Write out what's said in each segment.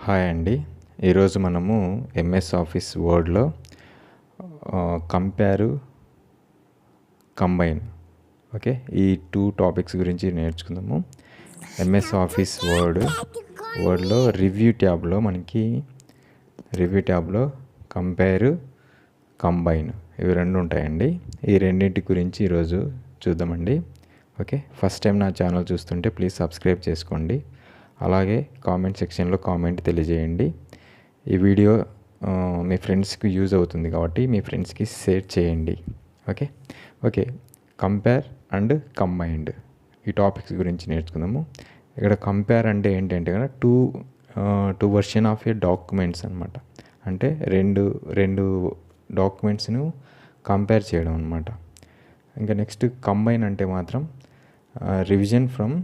Hi అండి. ఈరోజు మనము ఎంఎస్ ఆఫీస్ వర్డ్లో కంపేరు, కంబైన్ ఈ 2 టాపిక్స్ గురించి నేర్చుకుందాము. ఎంఎస్ ఆఫీస్ వర్డ్లో రివ్యూ ట్యాబ్లో కంపేరు, కంబైన్ ఇవి 2 ఉంటాయండి. ఈ రెండింటి గురించి ఈరోజు చూద్దామండి. ఫస్ట్ టైం నా ఛానల్ చూస్తుంటే ప్లీజ్ సబ్స్క్రైబ్ చేసుకోండి. అలాగే కామెంట్ సెక్షన్లో కామెంట్ తెలియజేయండి. ఈ వీడియో మీ ఫ్రెండ్స్కి యూజ్ అవుతుంది కాబట్టి మీ ఫ్రెండ్స్కి షేర్ చేయండి. ఓకే కంపేర్ అండ్ కంబైన్డ్ ఈ టాపిక్స్ గురించి నేర్చుకుందాము. ఇక్కడ కంపేర్ అంటే ఏంటంటే కదా two version of A documents అనమాట. అంటే రెండు డాక్యుమెంట్స్ను కంపేర్ చేయడం అనమాట. ఇంకా నెక్స్ట్ కంబైన్ అంటే మాత్రం revision from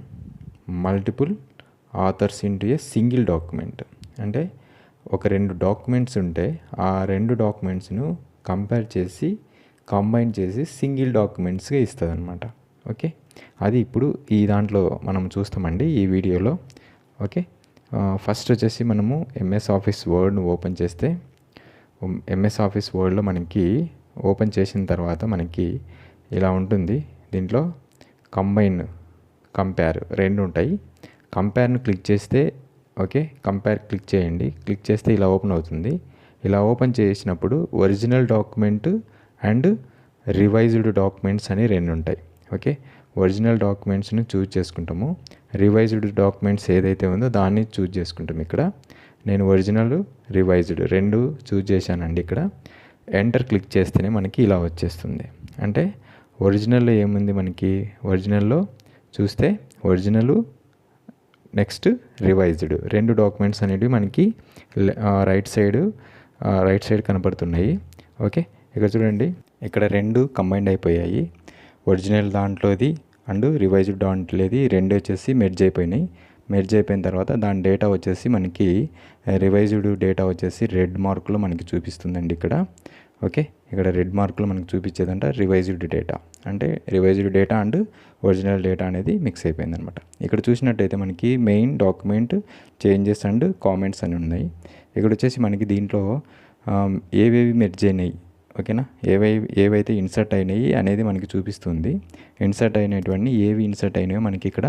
multiple authors into a single document. అంటే ఒక 2 డాక్యుమెంట్స్ ఉంటే ఆ 2 డాక్యుమెంట్స్ను కంపేర్ చేసి కంబైన్ చేసి సింగిల్ డాక్యుమెంట్స్గా ఇస్తుంది అనమాట. అది ఇప్పుడు ఈ దాంట్లో మనం చూస్తామండి ఈ వీడియోలో. ఫస్ట్ వచ్చేసి మనము ఎంఎస్ ఆఫీస్ వర్డ్ను ఓపెన్ చేస్తే ఎంఎస్ ఆఫీస్ వర్డ్లో మనకి ఓపెన్ చేసిన తర్వాత మనకి ఇలా ఉంటుంది. దీంట్లో కంపేర్ 2 ఉంటాయి. కంపేర్ను క్లిక్ చేస్తే కంపేర్ క్లిక్ చేయండి. క్లిక్ చేస్తే ఇలా ఓపెన్ అవుతుంది. ఇలా ఓపెన్ చేసినప్పుడు original document and revised documents అని 2 ఉంటాయి. ఒరిజినల్ డాక్యుమెంట్స్ని చూజ్ చేసుకుంటాము. రివైజ్డ్ డాక్యుమెంట్స్ ఏదైతే ఉందో దాన్ని చూజ్ చేసుకుంటాము. ఇక్కడ నేను ఒరిజినల్, రివైజ్డ్ 2 చూజ్ చేశానండి. ఇక్కడ ఎంటర్ క్లిక్ చేస్తేనే మనకి ఇలా వచ్చేస్తుంది. అంటే ఒరిజినల్లో ఏముంది మనకి, ఒరిజినల్లో చూస్తే ఒరిజినల్ నెక్స్ట్ రివైజ్డ్ 2 డాక్యుమెంట్స్ అనేవి మనకి రైట్ సైడ్ కనపడుతున్నాయి. ఇక్కడ చూడండి, ఇక్కడ 2 కంబైండ్ అయిపోయాయి. ఒరిజినల్ దాంట్లోది అండ్ రివైజ్డ్ దాంట్లోది 2 వచ్చేసి మెర్జ్ అయిపోయినాయి. మెర్జ్ అయిపోయిన తర్వాత దాని డేటా వచ్చేసి మనకి రివైజ్డ్ డేటా వచ్చేసి రెడ్ మార్కులో మనకి చూపిస్తుందండి. ఇక్కడ రెడ్ మార్కులో మనకి చూపించేదంట రివైజ్డ్ డేటా. అంటే revised data and original data అనేది మిక్స్ అయిపోయింది అనమాట. ఇక్కడ చూసినట్టయితే మనకి main document changes and comments అని ఉన్నాయి. ఇక్కడ వచ్చేసి మనకి దీంట్లో ఏవేవి మెర్జ్ అయినాయి, ఏవైతే ఇన్సర్ట్ అయినాయి అనేది మనకి చూపిస్తుంది. ఇన్సర్ట్ అయినటువంటి ఏవి ఇన్సర్ట్ అయినాయో మనకి ఇక్కడ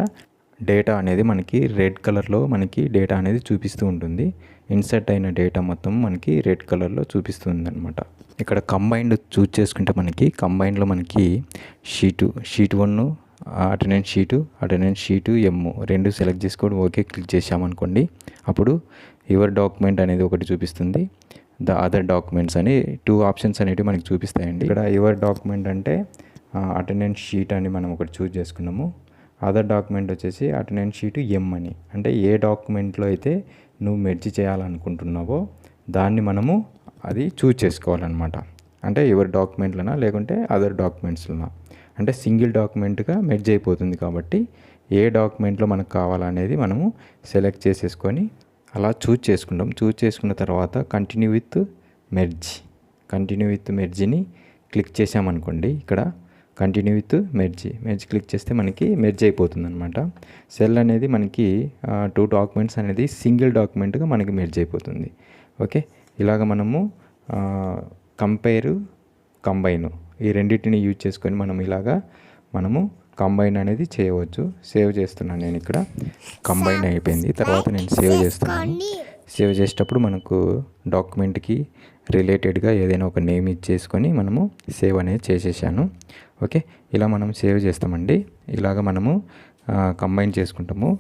డేటా అనేది మనకి రెడ్ కలర్లో మనకి డేటా అనేది చూపిస్తూ ఉంటుంది. ఇన్సర్ట్ అయిన డేటా మొత్తం మనకి రెడ్ కలర్లో చూపిస్తుంది అనమాట. ఇక్కడ కంబైన్డ్ చూజ్ చేసుకుంటే మనకి కంబైన్డ్లో మనకి షీట్ 1 అటెండెన్స్ షీటు ఎమ్ 2 సెలెక్ట్ చేసుకోవడం క్లిక్ చేసామనుకోండి. అప్పుడు యువర్ డాక్యుమెంట్ అనేది ఒకటి చూపిస్తుంది. ద అదర్ డాక్యుమెంట్స్ అని 2 ఆప్షన్స్ అనేవి మనకి చూపిస్తాయండి. ఇక్కడ యువర్ డాక్యుమెంట్ అంటే అటెండెన్స్ షీట్ అని మనం ఒకటి చూజ్ చేసుకున్నాము. అదర్ డాక్యుమెంట్ వచ్చేసి అటెండెన్స్ షీటు ఎమ్ అని. అంటే ఏ డాక్యుమెంట్లో అయితే నువ్వు మెర్జ్ చేయాలనుకుంటున్నావో దాన్ని మనము అది చూజ్ చేసుకోవాలన్నమాట. అంటే యువర్ డాక్యుమెంట్లనా లేకుంటే అదర్ డాక్యుమెంట్స్లనా. అంటే సింగిల్ డాక్యుమెంట్గా మెర్జ్ అయిపోతుంది కాబట్టి ఏ డాక్యుమెంట్లో మనకు కావాలనేది మనము సెలెక్ట్ చేసేసుకొని అలా చూజ్ చేసుకుంటాం. చూజ్ చేసుకున్న తర్వాత కంటిన్యూ విత్ మెర్జ్ని క్లిక్ చేసామనుకోండి. ఇక్కడ కంటిన్యూ విత్ మెర్జ్ క్లిక్ చేస్తే మనకి మెర్జ్ అయిపోతుంది అనమాట. సెల్ అనేది మనకి 2 డాక్యుమెంట్స్ అనేది సింగిల్ డాక్యుమెంట్గా మనకి మెర్జ్ అయిపోతుంది. ఇలాగ మనము కంపేరు, కంబైన్ ఈ రెండింటిని యూజ్ చేసుకొని మనము కంబైన్ అనేది చేయవచ్చు. సేవ్ చేస్తున్నాను నేను. ఇక్కడ కంబైన్ అయిపోయింది. తర్వాత నేను సేవ్ చేస్తున్నాను. సేవ్ చేసేటప్పుడు మనకు డాక్యుమెంట్కి రిలేటెడ్గా ఏదైనా ఒక నేమ్ ఇచ్చేసుకొని మనము సేవ్ అనేది చేసేసాను. ఇలా మనం సేవ్ చేస్తామండి. ఇలాగ మనము కంబైన్ చేసుకుంటాము.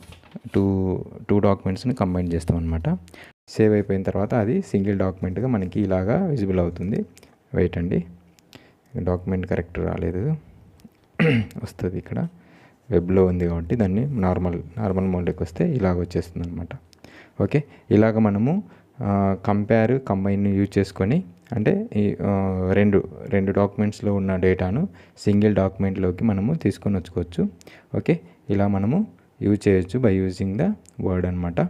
టూ డాక్యుమెంట్స్ని కంబైన్ చేస్తాం అనమాట. సేవ్ అయిపోయిన తర్వాత అది సింగిల్ డాక్యుమెంట్గా మనకి ఇలాగా విజిబుల్ అవుతుంది. వెయిట్ అండి, డాక్యుమెంట్ కరెక్ట్ రాలేదు, వస్తుంది. ఇక్కడ వెబ్లో ఉంది కాబట్టి దాన్ని నార్మల్ మోడ్లోకి వస్తే ఇలాగ వచ్చేస్తుంది అనమాట. ఇలాగ మనము కంపేర్, కంబైన్ యూజ్ చేసుకొని అంటే ఈ రెండు డాక్యుమెంట్స్లో ఉన్న డేటాను సింగిల్ డాక్యుమెంట్లోకి మనము తీసుకొని వచ్చుకోవచ్చు. ఇలా మనము యూజ్ చేయొచ్చు బై యూజింగ్ ద వర్డ్ అనమాట.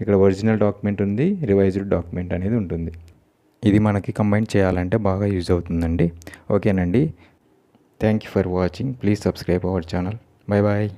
ఇక్కడ ఒరిజినల్ డాక్యుమెంట్ ఉంది, రివైజ్డ్ డాక్యుమెంట్ అనేది ఉంటుంది. ఇది మనకి కంబైన్ చేయాలంటే బాగా యూజ్ అవుతుందండి. ఓకేనండి, thank you for watching. Please subscribe our channel. Bye bye.